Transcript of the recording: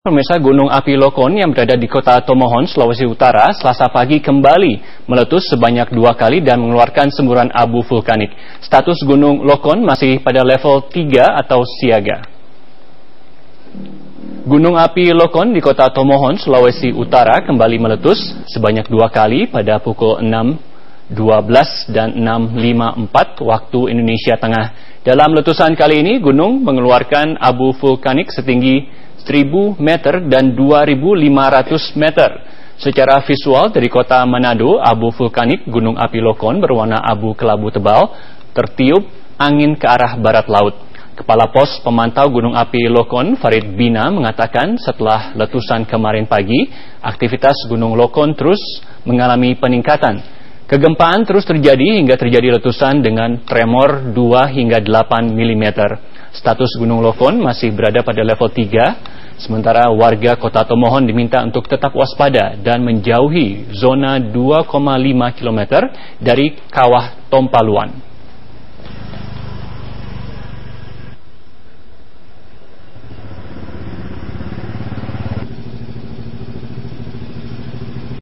Pemirsa, Gunung Api Lokon yang berada di kota Tomohon, Sulawesi Utara, Selasa pagi kembali meletus sebanyak 2 kali dan mengeluarkan semburan abu vulkanik. Status Gunung Lokon masih pada level 3 atau siaga. Gunung Api Lokon di kota Tomohon, Sulawesi Utara kembali meletus sebanyak 2 kali pada pukul 6.12 dan 6.54 waktu Indonesia Tengah. Dalam letusan kali ini, gunung mengeluarkan abu vulkanik setinggi 1.000 meter dan 2.500 meter. Secara visual dari kota Manado, abu vulkanik Gunung Api Lokon berwarna abu kelabu tebal tertiup angin ke arah barat laut. Kepala Pos Pemantau Gunung Api Lokon, Farid Bina, mengatakan setelah letusan kemarin pagi, aktivitas Gunung Lokon terus mengalami peningkatan. Kegempaan terus terjadi hingga terjadi letusan dengan tremor 2 hingga 8 mm. Status Gunung Lokon masih berada pada level 3, sementara warga kota Tomohon diminta untuk tetap waspada dan menjauhi zona 2,5 km dari kawah Tompaluan.